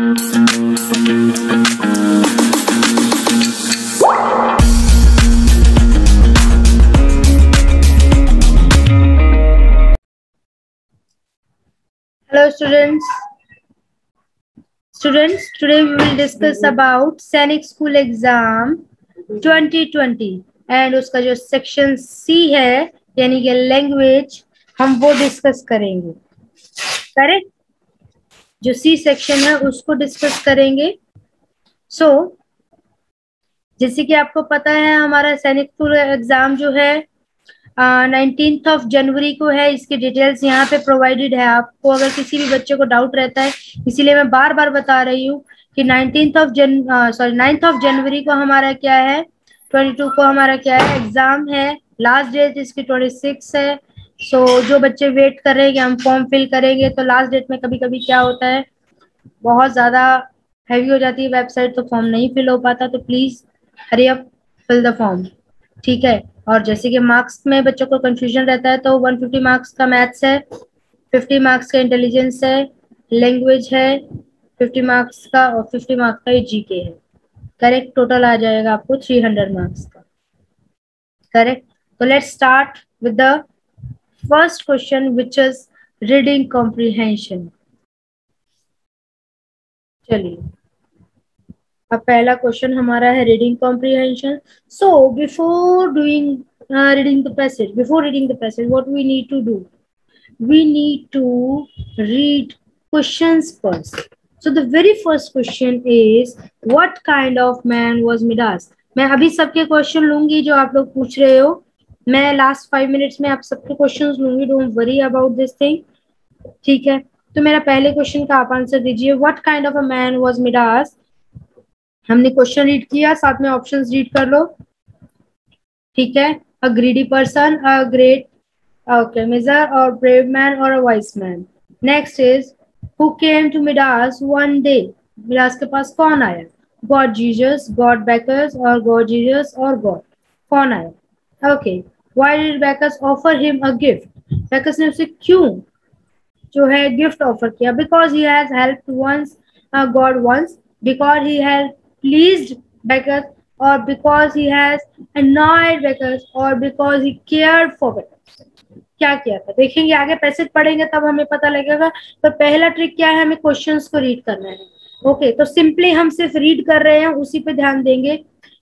Hello students, today we will discuss about सैनिक school exam 2020 and उसका जो section C है यानी कि लैंग्वेज, हम वो डिस्कस करेंगे। करेक्ट, जो सी सेक्शन है उसको डिस्कस करेंगे। जैसे कि आपको पता है हमारा सैनिक स्कूल एग्जाम जो है 19 जनवरी को है। इसकी डिटेल्स यहाँ पे प्रोवाइडेड है आपको, अगर किसी भी बच्चे को डाउट रहता है, इसीलिए मैं बार बार बता रही हूँ कि 9 जनवरी को हमारा क्या है, 22 को हमारा क्या है, एग्जाम है। लास्ट डेट इसकी 26 है। जो बच्चे वेट कर रहे हैं कि हम फॉर्म फिल करेंगे, तो लास्ट डेट में कभी कभी क्या होता है, बहुत ज्यादा हैवी हो जाती है वेबसाइट, तो फॉर्म नहीं फिल हो पाता। तो please hurry up, fill the form, ठीक है। और जैसे कि मार्क्स में बच्चों को कंफ्यूजन रहता है, तो 150 मार्क्स का मैथ्स है, 50 मार्क्स का इंटेलिजेंस है, लैंग्वेज है 50 मार्क्स का, और 50 मार्क्स का जीके है। करेक्ट, टोटल आ जाएगा आपको 300 मार्क्स का। करेक्ट, तो let's start with the first question which is reading comprehension. चलिए, अब पहला क्वेश्चन हमारा है reading comprehension. So before doing reading the passage, before reading the passage, what we need to do? We need to read questions first. So the very first question is, what kind of man was Midas? मैं अभी सबके question लूंगी जो आप लोग पूछ रहे हो। मैं लास्ट 5 मिनट्स में आप सबके क्वेश्चंस लूंगी, don't worry about this thing, ठीक है। तो मेरा पहले क्वेश्चन का आप आंसर दीजिए, what kind of a man was Midas. हमने क्वेश्चन रीड किया, साथ में ऑप्शंस रीड कर लो, ठीक है। अ greedy person, a great, okay, miser or brave man or a wise man. Next is, who came to Midas one day? Midas के पास कौन आया? God Jesus, God Bacchus, or God Jesus or God? कौन आया? Okay, why did Bacchus offer him a gift? Bacchus ने उसे क्यों जो है गिफ्ट ऑफर किया? Because he has helped once God once, because he has pleased Bacchus, or because he has annoyed Bacchus, or because he cared for Bacchus? क्या किया था देखेंगे, आगे पैसेज पढ़ेंगे तब हमें पता लगेगा। तो पहला ट्रिक क्या है, हमें क्वेश्चंस को रीड करना है। ओके, तो सिंपली हम सिर्फ रीड कर रहे हैं, उसी पे ध्यान देंगे।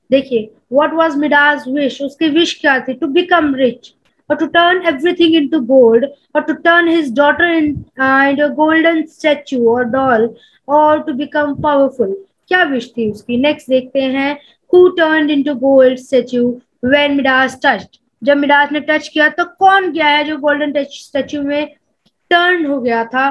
देखिए, व्हाट वाज मिडास विश, उसकी विश क्या थी? टू बिकम रिच, और to turn everything into gold, और to turn his daughter into a golden statue और डॉल, और टू बिकम पावरफुल। क्या विश थी उसकी? नेक्स्ट देखते हैं, who turned into gold statue when Midas touched. जब मिडास ने टच किया तो कौन गया है जो गोल्डन टच स्टैच्यू में टर्न हो गया था?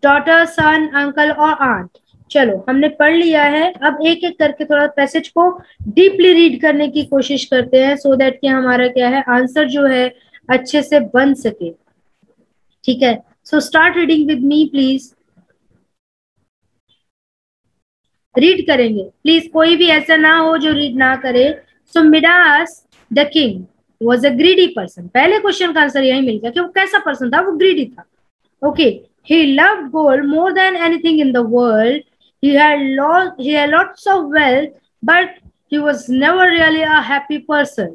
डॉटर, सन, अंकल और आंट। चलो, हमने पढ़ लिया है। अब एक एक करके थोड़ा पैसेज को डीपली रीड करने की कोशिश करते हैं, सो दैट कि हमारा क्या है, आंसर जो है अच्छे से बन सके, ठीक है। So start reading with me please. Read करेंगे प्लीज, कोई भी ऐसा ना हो जो रीड ना करे। So Midas the king was a greedy person. पहले क्वेश्चन का आंसर यही मिल गया कि वो कैसा पर्सन था, वो ग्रीडी था। Okay, he loved gold more than anything in the world. He had lots of wealth, but he was never really a happy person.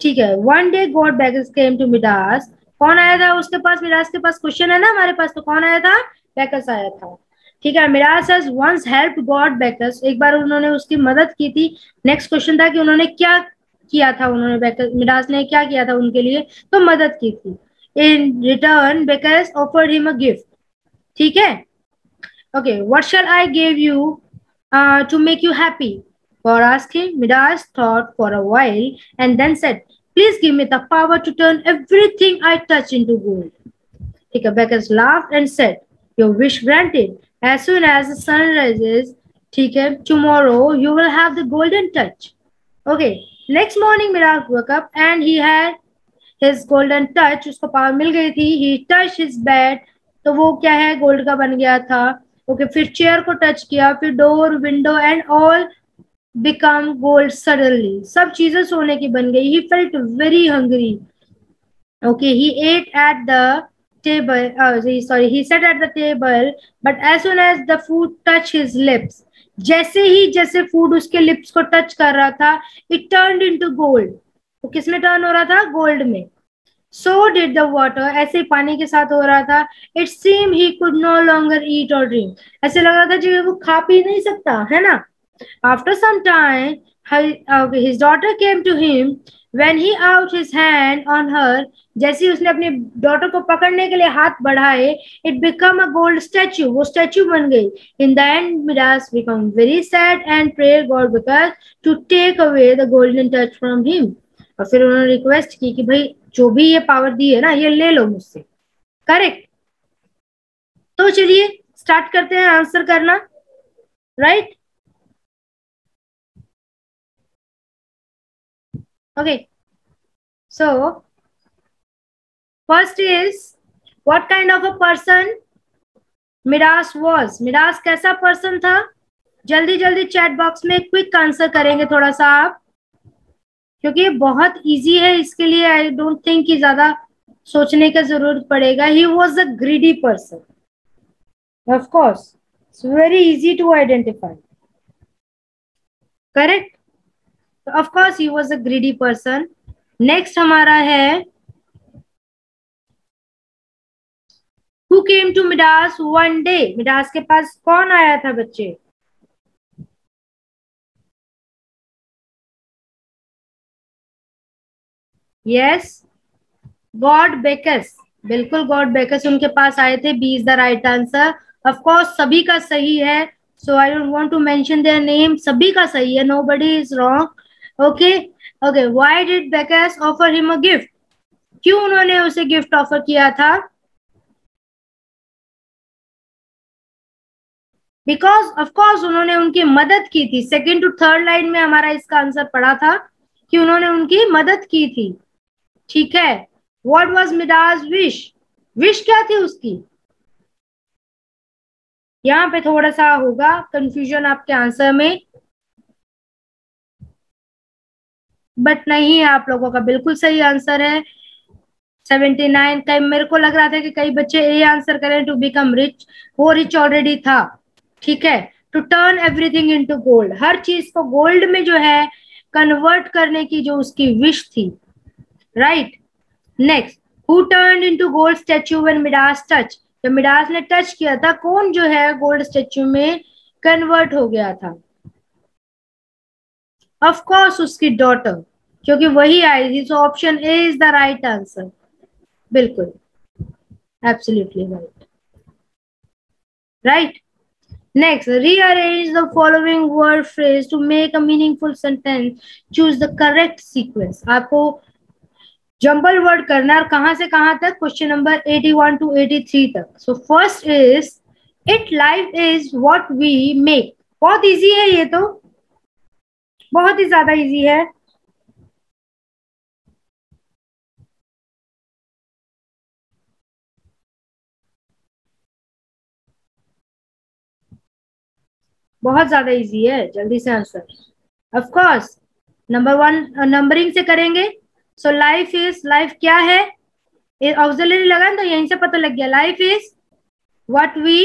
ठीक है। One day God Bacchus came to Midas. कौन आया था उसके पास? Midas के पास question है ना हमारे पास, तो कौन आया था? बैकस आया था, ठीक है। Midas has once helped God Bacchus. एक बार उन्होंने उसकी मदद की थी। नेक्स्ट क्वेश्चन था कि उन्होंने क्या किया था, उन्होंने मिडास ने क्या किया था उनके लिए? तो मदद की थी। In return Bacchus offered him a gift, ठीक है। Okay, what shall I give you to make you happy? For asking, Midas thought for a while and then said, please give me the power to turn everything I touch into gold. ठीक है, बेकस laughed and said, your wish granted. As soon as the sun rises, ठीक है, tomorrow you will have the golden touch. Okay, next morning Midas woke up and he had his golden touch. उसको power मिल गई थी। He touched his bed, तो वो क्या है, gold का बन गया था। ओके, फिर चेयर को टच किया, फिर door, window and all become gold suddenly. सब चीजें सोने की बन गई। He felt very hungry. Okay, he ate at the table, he sat at the table, but as soon as the food touched his lips, जैसे food उसके lips को touch कर रहा था, it turned into gold. तो किसमें turn हो रहा था? गोल्ड में. So did the water, ऐसे पानी के साथ हो रहा था. It seemed he could no longer eat or drink. ऐसे लग रहा था कि वो खा पी नहीं सकता, है ना? After some time, his daughter came to him. When he out his hand on her, जैसे उसने अपनी डॉटर को पकड़ने के लिए हाथ बढ़ाए, it become a gold statue. वो स्टैचू बन गई. In the end, Midas become very sad and pray God because to take away the golden touch from him. और फिर उन्होंने रिक्वेस्ट की कि भाई जो भी ये पावर दी है ना, ये ले लो मुझसे. करेक्ट. तो चलिए स्टार्ट करते हैं आंसर करना. Right. Okay, so first is what kind of a person Midas was. Midas कैसा पर्सन था? जल्दी जल्दी चैट बॉक्स में क्विक आंसर करेंगे थोड़ा सा आप, क्योंकि ये बहुत इजी है. इसके लिए आई डोंट थिंक कि ज्यादा सोचने का जरूरत पड़ेगा. He was a greedy person. Of course it's very easy to identify. Correct. Of course he was a greedy person. Next हमारा है Who came to Midas one day? Midas के पास कौन आया था बच्चे? Yes, God Bacchus. बिल्कुल God Bacchus उनके पास आए थे. B is the right answer. Of course सभी का सही है. So I don't want to mention their name. सभी का सही है. Nobody is wrong. Okay okay. Why did Bacchus offer him a gift? क्यों उन्होंने उसे गिफ्ट ऑफर किया था? बिकॉज ऑफ कोर्स उन्होंने उनकी मदद की थी. सेकेंड टू थर्ड लाइन में हमारा इसका आंसर पड़ा था कि उन्होंने उनकी मदद की थी. ठीक है. What was Midas wish? Wish क्या थी उसकी? यहाँ पे थोड़ा सा होगा कंफ्यूजन आपके आंसर में, बट नहीं, आप लोगों का बिल्कुल सही आंसर है. 79. कई मेरे को लग रहा था कि कई बच्चे ये आंसर करें टू बिकम रिच. वो रिच ऑलरेडी था. ठीक है. To turn everything into gold. हर चीज को गोल्ड में जो है कन्वर्ट करने की जो उसकी विश थी. Right. Next, who turn into gold statue when Midas touch? जब मिडास ने टच किया था, कौन जो है गोल्ड स्टैच्यू में कन्वर्ट हो गया था? ऑफ कोर्स उसकी डॉटर, क्योंकि वही आई थी. So option A is the right answer. बिल्कुल, absolutely right. Right. Next, rearrange the following word phrase to make a meaningful sentence. Choose the correct sequence. आपको जंबल वर्ड करना है. और कहां से कहां तक? क्वेश्चन नंबर 81 to 83 तक. So first is it life is what we make. बहुत इजी है ये तो, बहुत ही ज्यादा इजी है. बहुत ज्यादा इजी है. जल्दी से answer. Of course number 1 numbering से करेंगे. सो लाइफ इज, लाइफ क्या है? ऑक्सिलरी लगा तो यहीं से पता लग गया. Life is what we,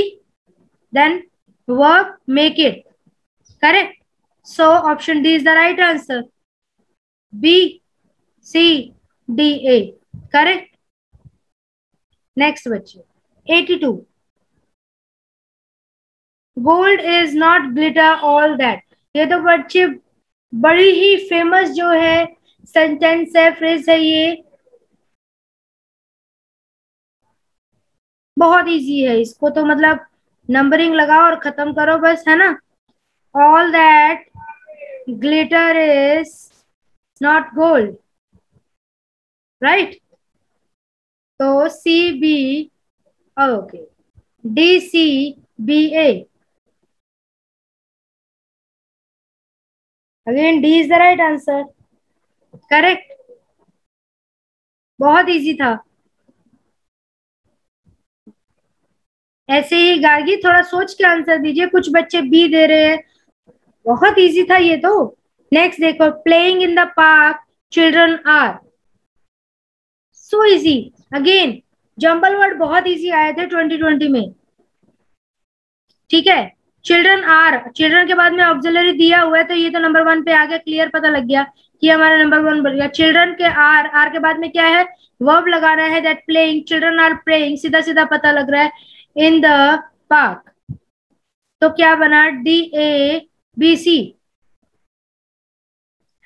then work, make it. Correct. So option D is the right answer. B, C, D, A. Correct. Next बच्चे 82. Gold is not glitter all that. ये तो बच्चे बड़ी ही फेमस जो है सेंटेंस है, फ्रेज है. ये बहुत इजी है. इसको तो मतलब नंबरिंग लगाओ और खत्म करो बस, है ना. All that glitter is not gold. Right. तो C B, okay, D C B A. Again D is the right answer. Correct. बहुत इजी था. ऐसे ही गार्गी थोड़ा सोच के आंसर दीजिए. कुछ बच्चे बी दे रहे हैं. बहुत इजी था ये तो. नेक्स्ट देखो, playing in the park children are. So easy. Again jumble word बहुत इजी आए थे 2020 में, ठीक है। चिल्ड्रन आर, चिल्ड्रन के बाद में ऑक्सिलरी दिया हुआ है तो ये तो नंबर 1 पे आ गया, क्लियर पता लग गया कि हमारा नंबर 1 बन गया। चिल्ड्रन के आर, आर के बाद में क्या है, वर्ब लगाना है, that playing, children are playing, सीधा सीधा पता लग रहा है इन द पार्क, तो क्या बना, DABC,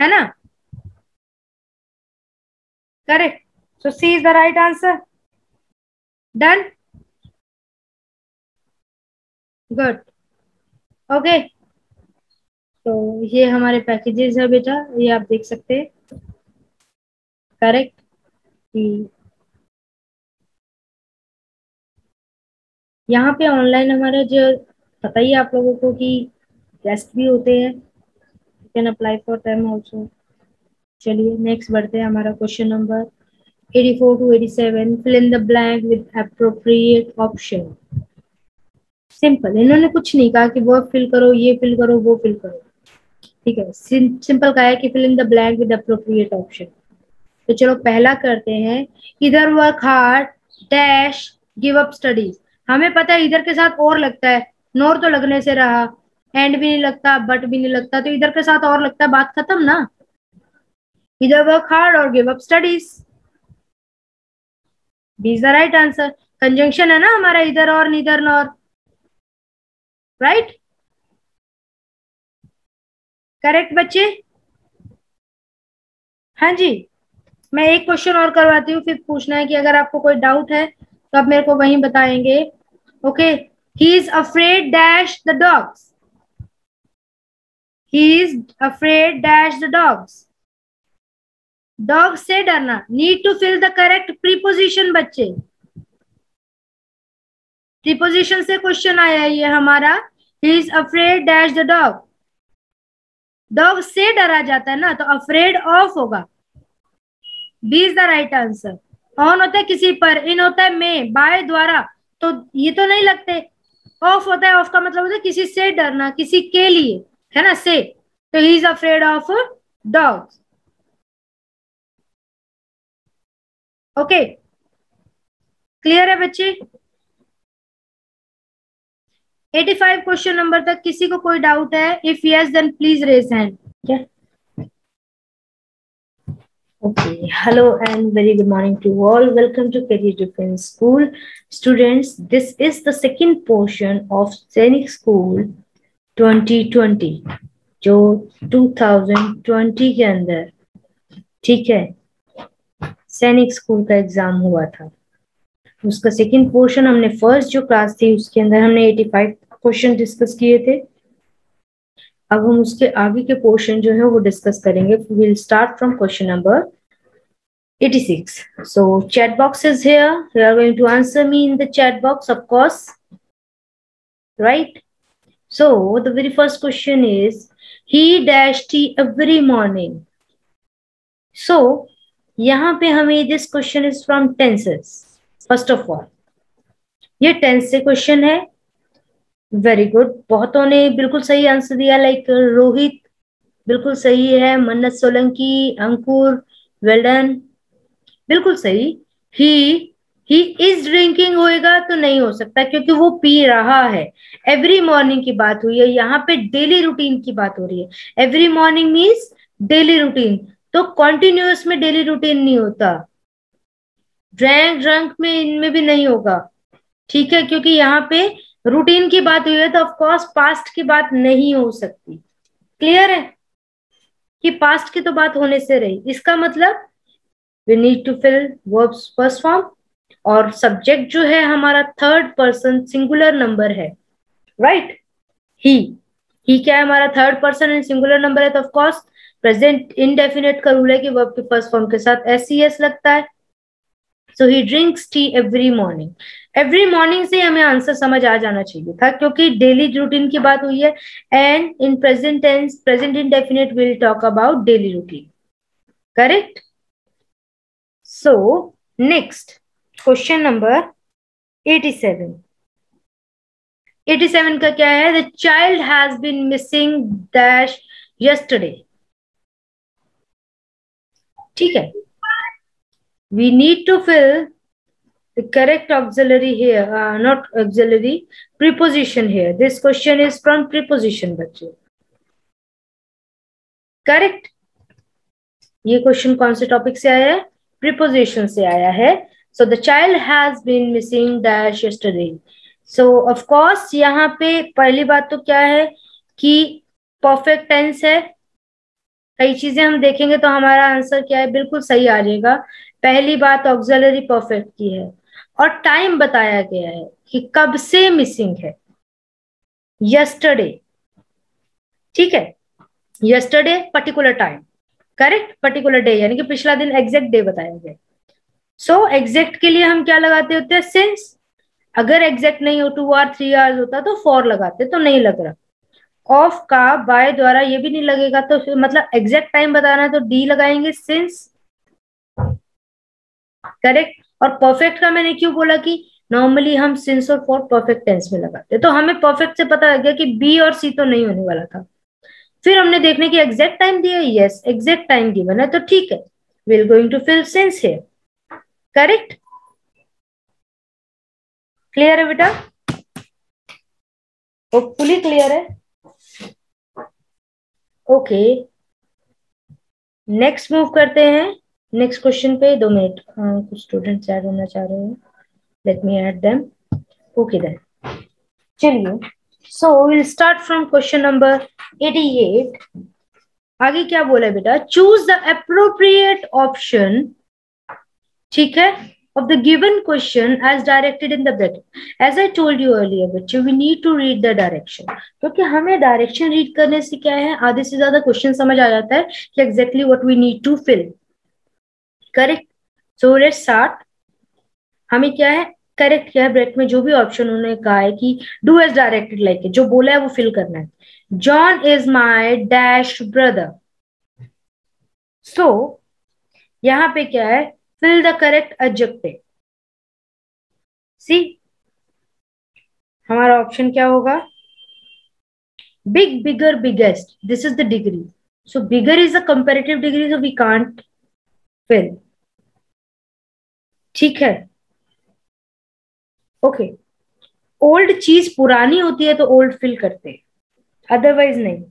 है ना, correct. So C is the right answer. Done, good, okay. तो ये हमारे पैकेजेस है बेटा, ये आप देख सकते हैं, करेक्ट। कि यहाँ पे ऑनलाइन हमारा जो, पता ही है आप लोगों को कि टेस्ट भी होते हैं, you can apply for them also. चलिए नेक्स्ट बढ़ते हैं, हमारा question number 84 to 87, fill in the blank with appropriate option. Simple, इन्होंने कुछ नहीं कहा कि वो फिल करो, ये फिल करो, वो फिल करो, ठीक है। सिंपल कहा है कि fill in the blank with appropriate option. तो चलो पहला करते हैं, इधर work hard dash give up studies. हमें पता है इधर के साथ और लगता है, नोर तो लगने से रहा, एंड भी नहीं लगता, बट भी नहीं लगता, तो इधर के साथ और लगता है, बात खत्म ना। इधर वर्क हार्ड और give up studies, B is the right answer. Conjunction है ना हमारा, इधर और नीदर नॉर, राइट, करेक्ट बच्चे। हाँ जी, मैं एक क्वेश्चन और करवाती हूँ, फिर पूछना है कि अगर आपको कोई डाउट है तो आप मेरे को वहीं बताएंगे, okay. He is afraid dash the dogs, he is afraid dash the dogs, dog से डरना, need to fill the correct preposition बच्चे, प्रीपोजिशन से क्वेश्चन आया है ये हमारा, he is afraid dash the dog, dog से डरा जाता है ना, तो अफ्रेड ऑफ होगा, B is the right answer. On होता है किसी पर, इन होता है में, बाय द्वारा, तो ये तो नहीं लगते। ऑफ होता है, ऑफ का मतलब होता है किसी से डरना, किसी के लिए, है ना, से, तो ही is afraid of dogs, okay, clear है बच्चे। 85 क्वेश्चन नंबर तक किसी को कोई डाउट है, if yes then please raise hand. क्या, okay, hello and very good morning to all. Welcome to Career Defense School. Students, this is the second portion of Sainik School 2020, जो 2020 के अंदर, ठीक है, सैनिक स्कूल का एग्जाम हुआ था, उसका सेकंड पोर्शन। हमने फर्स्ट जो क्लास थी उसके अंदर हमने 85 क्वेश्चन डिस्कस किए थे, अब हम उसके आगे के पोर्शन जो है वो डिस्कस करेंगे। Will start from question number 86. So chat box is here, you are going to answer me in the chat box, of course, right? So the very first question is, he dash tea every morning. So यहाँ पे हमें this question is from tenses. First of all ये tense से question है, very good, बहुतों ने बिल्कुल सही आंसर दिया, लाइक रोहित बिल्कुल सही है, मन्नत सोलंकी, अंकुर, वेल डन, बिल्कुल सही। ही ही इज ड्रिंकिंग होएगा तो नहीं हो सकता क्योंकि वो पी रहा है, एवरी मॉर्निंग की बात हुई है, यहाँ पे डेली रूटीन की बात हो रही है, every morning means daily routine, तो कॉन्टिन्यूअस में डेली रूटीन नहीं होता, ड्रैंक ड्रंक में इनमें भी नहीं होगा, ठीक है, क्योंकि यहाँ पे रूटीन की बात हुई है तो ऑफकोर्स पास्ट की बात नहीं हो सकती, क्लियर है कि पास्ट की तो बात होने से रही, इसका मतलब we need to fill verbs first form, और सब्जेक्ट जो है हमारा थर्ड पर्सन सिंगुलर नंबर है, राइट। ही क्या है हमारा third person and singular number है, तो ऑफ कोर्स प्रेजेंट इंडेफिनिट का रूल है कि वर्ब के फर्स्ट फॉर्म के साथ एस लगता है। So he drinks tea every morning, every morning से हमें आंसर समझ आ जाना चाहिए था क्योंकि डेली रूटीन की बात हुई है, and in present tense present indefinite will talk about daily routine, correct. So next question number 87। 87 का क्या है, the child has been missing dash yesterday, ठीक है, we need to fill The correct auxiliary here, not auxiliary, preposition here. This question is from preposition बच्चे. Correct. ये question कौन से topic से आया है? प्रीपोजिशन से आया है. So the child has been missing dash yesterday. So of course यहाँ पे पहली बात तो क्या है कि परफेक्ट टेंस है. कई चीजें हम देखेंगे तो हमारा आंसर क्या है, बिल्कुल सही आ जाएगा. पहली बात ऑक्सिलरी परफेक्ट की है और टाइम बताया गया है कि कब से मिसिंग है. यस्टरडे, ठीक है, yesterday particular time. Correct, particular day यानी कि पिछला दिन, एग्जैक्ट डे बताया गया. सो एग्जैक्ट के लिए हम क्या लगाते होते हैं? सिंस. अगर एग्जैक्ट नहीं हो 2 और 3 आवर्स होता तो 4 लगाते, तो नहीं लग रहा. ऑफ का बाय द्वारा ये भी नहीं लगेगा, तो फिर मतलब एग्जैक्ट टाइम बताना है तो डी लगाएंगे, सिंस. करेक्ट. और परफेक्ट का मैंने क्यों बोला कि नॉर्मली हम सिंस और फॉर परफेक्ट टेंस में लगाते हैं, तो हमें परफेक्ट से पता लग गया कि बी और सी तो नहीं होने वाला था. फिर हमने देखने की एग्जैक्ट टाइम दिया, यस एग्जैक्ट टाइम गिवन है तो ठीक है, we are going to fill since here. Correct. Clear है बेटा? होपफुली क्लियर है. ओके, नेक्स्ट मूव करते हैं नेक्स्ट क्वेश्चन पे. 2 मिनट, कुछ स्टूडेंट्स ऐड होना चाह रहे हैं, let me add them. Okay then, चलिए. So will start from question number 88. आगे क्या बोला है बेटा? चूज द अप्रोप्रिएट ऑप्शन, ठीक है, of the given question as directed in the bracket. As I told you earlier बच्चे, we need to read the direction. क्योंकि हमें डायरेक्शन रीड करने से क्या है, आधे से ज्यादा क्वेश्चन समझ आ जाता है कि exactly what we need to fill. Correct. So let's start. हमें क्या है, करेक्ट क्या है, ब्रैकेट में जो भी ऑप्शन उन्होंने कहा है कि डू एज डायरेक्टेड लाइक, जो बोला है वो फिल करना है. John is my dash brother. So यहाँ पे क्या है, fill the correct adjective. See, हमारा ऑप्शन क्या होगा? Big, bigger, biggest. This is the degree. So bigger is a comparative degree, so we can't fill. ठीक है. ओके. ओल्ड चीज पुरानी होती है तो ओल्ड फिल करते हैं, अदरवाइज नहीं.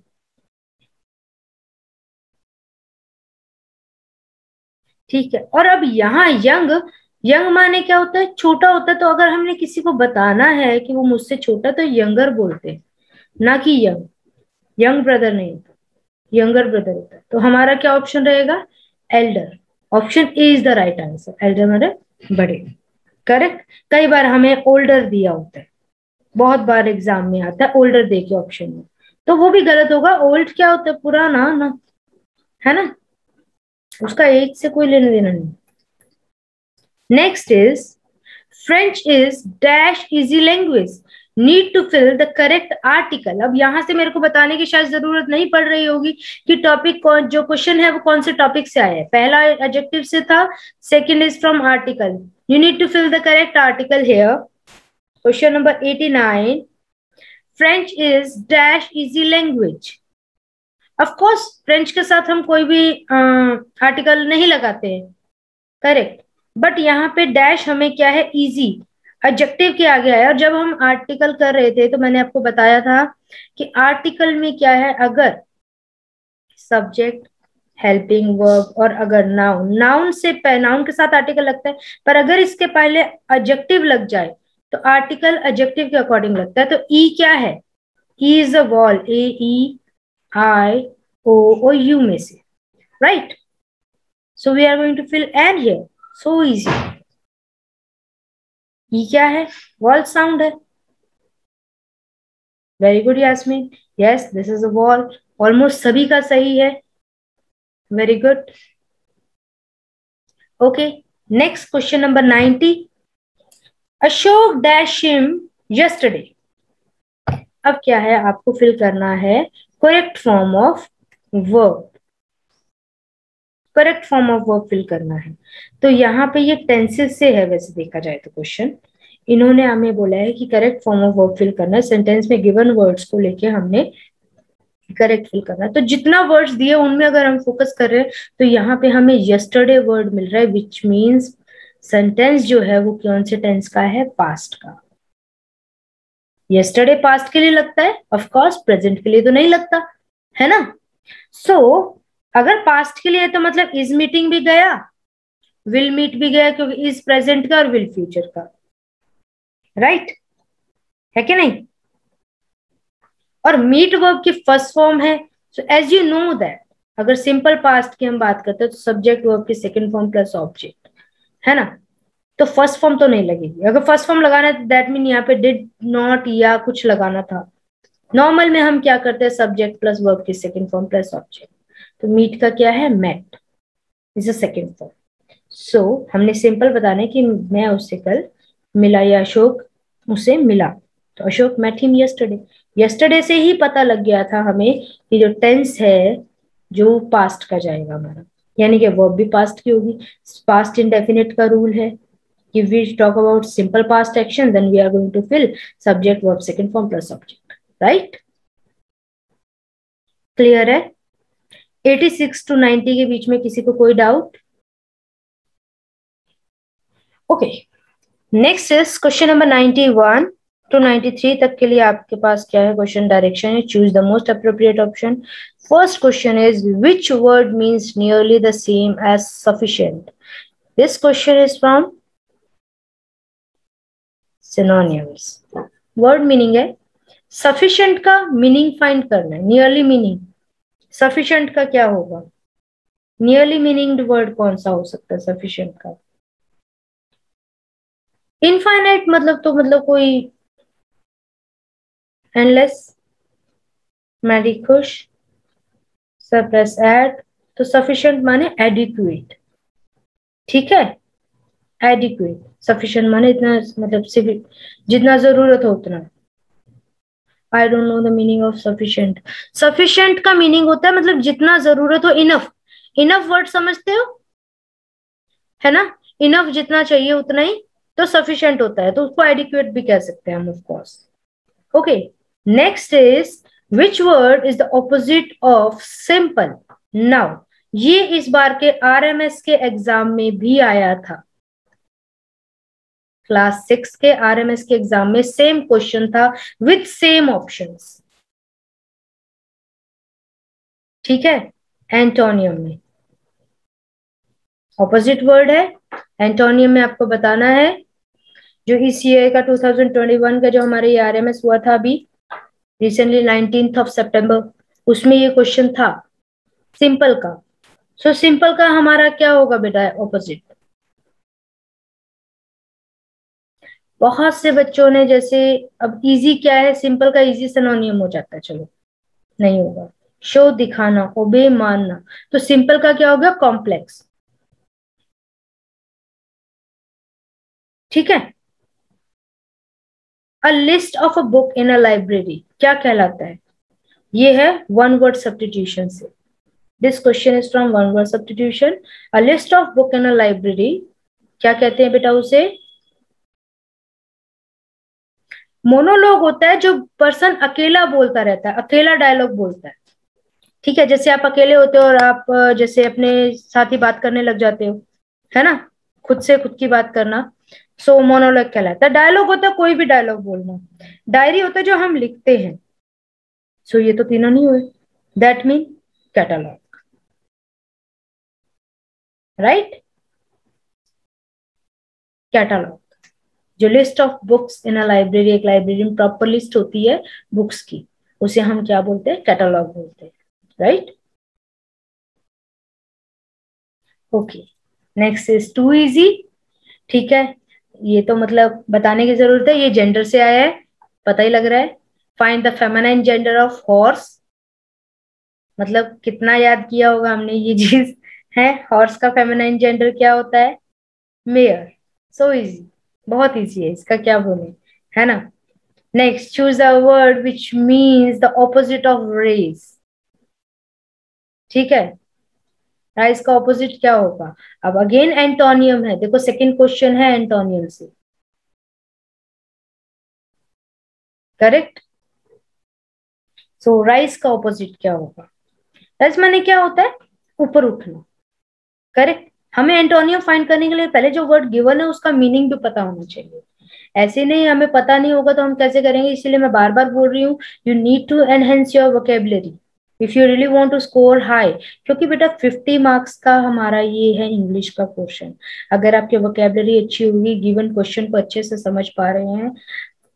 ठीक है. और अब यहाँ यंग, यंग माने क्या होता है? छोटा होता है. तो अगर हमने किसी को बताना है कि वो मुझसे छोटा, तो यंगर बोलते हैं, ना कि यंग. यंग ब्रदर नहीं होता, यंगर ब्रदर होता है. तो हमारा क्या ऑप्शन रहेगा? Elder. Option A is the right answer. Elder मतलब बड़े. करेक्ट. कई बार हमें ओल्डर दिया होता है, बहुत बार एग्जाम में आता है ओल्डर दे के ऑप्शन में, तो वो भी गलत होगा. ओल्ड क्या होता है? पुराना ना, है ना, उसका एज से कोई लेना देना नहीं. Next is French is dash easy language. Need to fill the correct article. अब यहां से मेरे को बताने की शायद जरूरत नहीं पड़ रही होगी कि टॉपिक कौन, जो क्वेश्चन है वो कौन से टॉपिक से आया है. पहला एडजेक्टिव से था, second is from article. You need to fill the correct article here. Question number 89. French is dash easy language. Of course French के साथ हम कोई भी आर्टिकल नहीं लगाते हैं. करेक्ट. बट यहाँ पे डैश हमें क्या है, इजी एडजेक्टिव के आगे आया. और जब हम आर्टिकल कर रहे थे तो मैंने आपको बताया था कि आर्टिकल में क्या है, अगर सब्जेक्ट, हेल्पिंग वर्ब और अगर नाउन, नाउन से नाउन के साथ आर्टिकल लगता है, पर अगर इसके पहले एडजेक्टिव लग जाए तो आर्टिकल एडजेक्टिव के अकॉर्डिंग लगता है. तो ई क्या है? E is a wall. ए ई आई ओ और यू में से, right. So we are going to fill an here. So easy. ये क्या है? वॉल साउंड है. Very good Yasmin. Yes, this is a vowel. Almost सभी का सही है. Very good. Okay, next question number 90. Ashok dash him yesterday. अब क्या है, आपको फिल करना है correct form of verb. Correct form of verb fill करना है. तो यहाँ पे ये टेंसेस से है वैसे देखा जाए तो क्वेश्चन. इन्होंने हमें बोला है कि correct form of verb fill करना है. सेंटेंस में गिवन वर्ड्स को लेके हमने करेक्ट फिल करना है. तो जितना वर्ड्स दिए उनमें अगर हम फोकस कर रहे हैं तो यहाँ पे हमें यस्टरडे वर्ड मिल रहा है, विच मीन्स सेंटेंस जो है वो कौन से टेंस का है? पास्ट का। यस्टरडे पास्ट के लिए लगता है, ऑफ कोर्स प्रेजेंट के लिए तो नहीं लगता, है ना। सो अगर पास्ट के लिए है तो मतलब इज मीटिंग भी गया, विल मीट भी गया, क्योंकि इज प्रेजेंट का और विल फ्यूचर का, राइट है कि नहीं। और मीट वर्ब की फर्स्ट फॉर्म है, so as you know that अगर सिंपल पास्ट की हम बात करते हैं तो सब्जेक्ट वर्ब की सेकंड फॉर्म प्लस ऑब्जेक्ट, है ना। तो फर्स्ट फॉर्म तो नहीं लगेगी। अगर फर्स्ट फॉर्म लगाना है तो दैट मीन यहाँ पे डिड नॉट या कुछ लगाना था। नॉर्मल में हम क्या करते हैं? सब्जेक्ट प्लस वर्ब की सेकंड फॉर्म प्लस ऑब्जेक्ट। तो मीट का क्या है? Met is a second form. So हमने सिंपल बताना है कि मैं उससे कल मिला या अशोक उसे मिला, तो Ashok met him yesterday. Yesterday से ही पता लग गया था हमें कि जो टेंस है जो पास्ट का जाएगा हमारा, यानी कि वर्ब भी पास्ट की होगी। पास्ट इंडेफिनिट का रूल है कि we talk about simple past action, then we are going to fill subject verb second form plus object, right? Clear है? 86 to 90 के बीच में किसी को कोई doubt? Okay, next is question number 91 to 93 तक के लिए आपके पास क्या है? क्वेश्चन डायरेक्शन है, choose the most appropriate option. First question is which word means nearly the same as sufficient? This question is from synonyms. Word meaning है, sufficient का मीनिंग फाइंड करना है, नियरली मीनिंग। सफिशिएंट का क्या होगा? Nearly meaning word कौन सा हो सकता है सफिशिएंट का? इनफाइनाइट मतलब तो मतलब कोई एंडलेस, मैडी खुश, सरप्लस एड, तो सफिशिएंट माने एडिक्वेट, ठीक है। एडिक्वेट, सफिशिएंट माने इतना, मतलब सिर्फ जितना जरूरत हो उतना। I don't know the meaning of sufficient. Sufficient का मीनिंग होता है मतलब जितना जरूरत हो, इनफ। इनफ वर्ड समझते हो, है ना। इनफ जितना चाहिए उतना ही तो सफिशिएंट होता है, तो उसको एडिक्वेट भी कह सकते हैं हम, of course. Okay, next is which word is the opposite of simple? Now ये इस बार के आरएमएस के एग्जाम में भी आया था। क्लास 6 के आरएमएस के एग्जाम में सेम क्वेश्चन था विथ सेम ऑप्शंस, ठीक है। एंटोनियम में ऑपोजिट वर्ड है, एंटोनियम में आपको बताना है। जो इस ईयर का 2021 का जो हमारे आरएमएस हुआ था अभी रिसेंटली 19th ऑफ सितंबर, उसमें ये क्वेश्चन था सिंपल का। सो सिंपल का हमारा क्या होगा बेटा? ऑपोजिट। बहुत से बच्चों ने जैसे, अब इजी क्या है? सिंपल का इजी सिनोनियम हो जाता है, चलो नहीं होगा। शो दिखाना, ओबे मानना, तो सिंपल का क्या होगा? कॉम्प्लेक्स, ठीक है। A list of a book in a library क्या कहलाता है? ये है वन वर्ड सब्स्टिट्यूशन से। This question is from one word substitution. A list of book in a library क्या कहते हैं बेटा उसे? मोनोलॉग होता है जो पर्सन अकेला बोलता रहता है, अकेला डायलॉग बोलता है, ठीक है। जैसे आप अकेले होते हो और आप जैसे अपने साथ ही बात करने लग जाते हो, है ना, खुद से खुद की बात करना, सो मोनोलॉग कहलाता है। डायलॉग होता है कोई भी डायलॉग बोलना। डायरी होता है जो हम लिखते हैं, सो ये तो तीनों नहीं हुए, that mean catalogue, right. Catalogue, जो list of books in a library, एक लाइब्रेरी में प्रॉपर लिस्ट होती है बुक्स की, उसे हम क्या बोलते हैं? कैटलॉग बोलते हैं, right. Okay, next is too easy, ठीक है। ये तो मतलब बताने की जरूरत है, ये जेंडर से आया है, पता ही लग रहा है। Find the feminine gender of horse, मतलब कितना याद किया होगा हमने ये चीज है। हॉर्स का फेमिनाइन जेंडर क्या होता है? मेयर। सो इजी, बहुत इजी है, इसका क्या बोले, है ना। Next, choose a word which means the opposite of race, ठीक है। राइस का ऑपोजिट क्या होगा? अब अगेन एंटोनियम है, देखो सेकंड क्वेश्चन है एंटोनियम से, करेक्ट। सो राइस का ऑपोजिट क्या होगा? राइस माने क्या होता है? ऊपर उठना, करेक्ट। हमें एंटोनियम फाइंड करने के लिए पहले जो वर्ड गिवन है उसका मीनिंग भी पता होना चाहिए। ऐसे नहीं, हमें पता नहीं होगा तो हम कैसे करेंगे, इसीलिए मैं बार बार बोल रही हूँ, you need to enhance your vocabulary if you really want to score high. क्योंकि बेटा 50 मार्क्स का हमारा ये है इंग्लिश का क्वेश्चन। अगर आपकी वोकेबलरी अच्छी होगी, गिवन क्वेश्चन को अच्छे से समझ पा रहे हैं,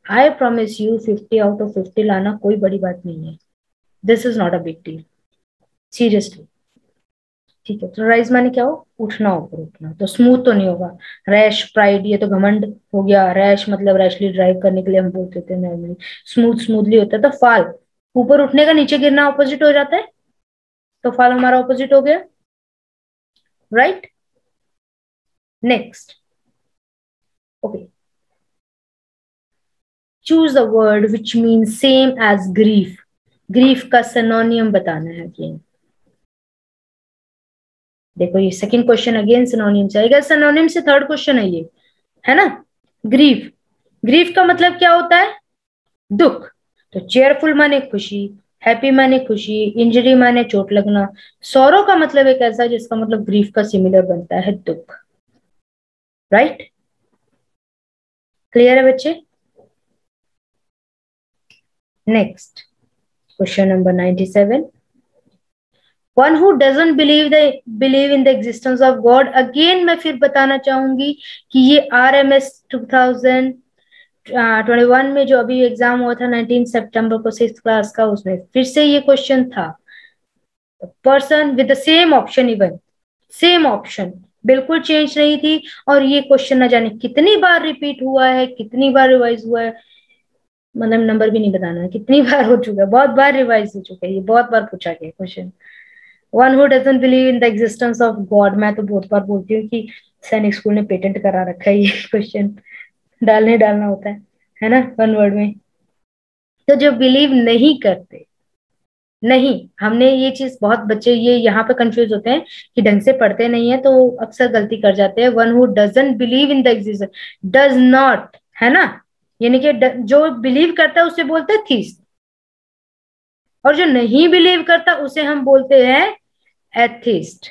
I promise you 50 out of 50 लाना कोई बड़ी बात नहीं है। This is not a big deal, seriously. ठीक है, तो राइज माने क्या हो, उठना, ऊपर उठना। तो स्मूथ तो नहीं होगा। रैश, प्राइड, ये तो घमंड हो गया। रैश मतलब रैशली ड्राइव करने के लिए हम बोलते थे नॉर्मली। स्मूथ स्मूथली होता है। तो फाल, ऊपर उठने का नीचे गिरना ऑपोजिट हो जाता है, तो फाल हमारा ऑपोजिट हो गया, right. Next, okay, choose the word which mean same as grief. Grief का सिनोनियम बताना है अगेन। देखो ये सेकंड क्वेश्चन अगेन सिनोनियम से आएगा। सिनोनियम से थर्ड क्वेश्चन है ये, है ना। ग्रीफ, ग्रीफ का मतलब क्या होता है, दुख। तो चेयरफुल माने खुशी, हैप्पी माने खुशी, इंजरी माने चोट लगना। सौरो का मतलब एक ऐसा जिसका मतलब ग्रीफ का सिमिलर बनता है, दुख, राइट। क्लियर है बच्चे। Next, question number 97, one who doesn't believe in the existence of God. Again मैं फिर बताना चाहूंगी कि ये RMS 2021 में जो अभी एग्जाम हुआ था 19 सितंबर को 6th क्लास का, उसमें फिर से ये क्वेश्चन था। Person with the same option, even same option, बिल्कुल चेंज नहीं थी। और ये क्वेश्चन न जाने कितनी बार रिपीट हुआ है, कितनी बार रिवाइज हुआ है, मतलब नंबर भी नहीं बताना है कितनी बार हो चुका है, बहुत बार रिवाइज हो चुका है, ये बहुत बार पूछा गया question. One who doesn't believe in the existence of God, मैं तो बहुत बार बोलती हूँ कि सैनिक स्कूल ने पेटेंट करा रखा है ये क्वेश्चन, डालना होता है ना, वन वर्ड में। तो जो बिलीव नहीं करते, नहीं, हमने ये चीज, बहुत बच्चे ये यहाँ पे कंफ्यूज होते हैं कि ढंग से पढ़ते नहीं है तो अक्सर गलती कर जाते हैं। One who doesn't believe in the existence, does not, है ना, यानी कि जो बिलीव करता है उसे बोलते हैं थीस्ट, और जो नहीं बिलीव करता उसे हम बोलते हैं एथिस्ट।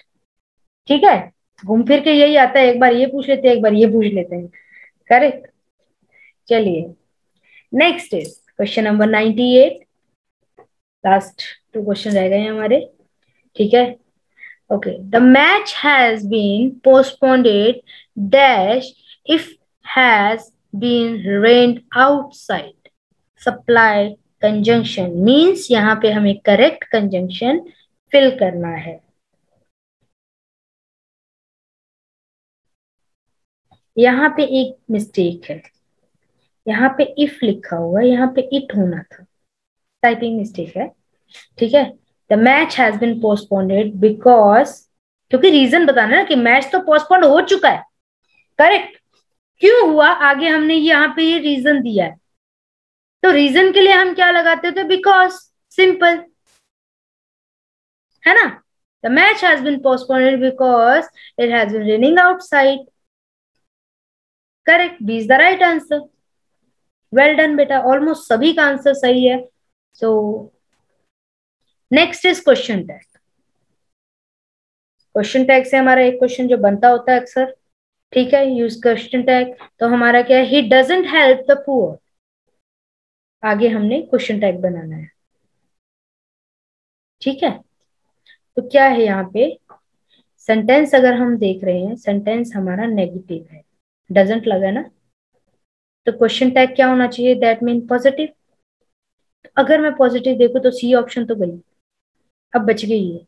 ठीक है, घूम फिर के यही आता है, एक बार ये पूछ लेते हैं, एक बार ये पूछ लेते हैं, करेक्ट। चलिए, next is question number 98, last 2 question रह गए हैं हमारे, ठीक है। Okay, the match has been postponed dash if has been rained outside. Supply conjunction means यहाँ पे हमें करेक्ट कंजंक्शन फिल करना है। यहाँ पे एक मिस्टेक है, यहाँ पे इफ लिखा हुआ है, यहाँ पे इट होना था, टाइपिंग मिस्टेक है, ठीक है। The match has been postponed because, क्योंकि रीजन बताना है कि मैच तो पोस्टपोन्ड हो चुका है, करेक्ट। क्यों हुआ, आगे हमने यहाँ पे ये रीजन दिया है, तो रीजन के लिए हम क्या लगाते थे, बिकॉज, सिंपल, है ना। The match has been postponed because it has been raining outside, correct, B is the right answer. Well done बेटा, ऑलमोस्ट सभी का आंसर सही है। So next is question tag. Question tag से हमारा एक क्वेश्चन जो बनता होता है अक्सर, ठीक है, यूज क्वेश्चन टैग। तो हमारा क्या है, he doesn't help the poor, आगे हमने क्वेश्चन टैग बनाना है, ठीक है। तो क्या है यहाँ पे, सेंटेंस अगर हम देख रहे हैं, सेंटेंस हमारा नेगेटिव है, डजंट लगा ना, तो क्वेश्चन टैग क्या होना चाहिए, दैट मीन पॉजिटिव। अगर मैं पॉजिटिव देखूं तो सी ऑप्शन तो गई, अब बच गई है,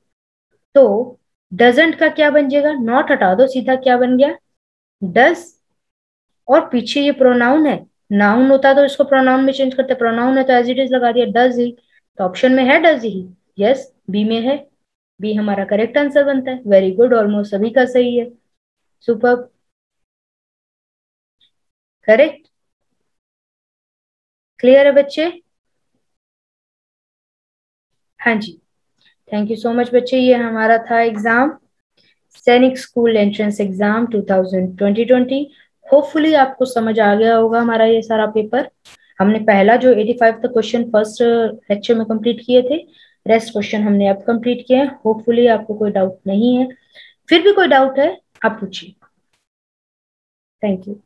तो डजंट का क्या बन जाएगा, नॉट हटा दो, सीधा क्या बन गया, डज। और पीछे ये प्रोनाउन है, नाउन होता तो इसको प्रोनाउन में चेंज करते, प्रोनाउन है तो एज इट इज लगा दिया, डज ही। तो ऑप्शन में है डज ही, यस, बी में है, बी हमारा करेक्ट आंसर बनता है। वेरी गुड, ऑलमोस्ट सभी का सही है, सुपर, करेक्ट। क्लियर है बच्चे, हाँ जी, थैंक यू सो मच बच्चे। ये हमारा था एग्जाम, सैनिक स्कूल एंट्रेंस एग्जाम 2020। होपफुली आपको समझ आ गया होगा हमारा ये सारा पेपर। हमने पहला जो 85 तक क्वेश्चन फर्स्ट लेक्चर में कंप्लीट किए थे, रेस्ट क्वेश्चन हमने अब कंप्लीट किए हैं। होपफुली आपको कोई डाउट नहीं है, फिर भी कोई डाउट है आप पूछिए। Thank you.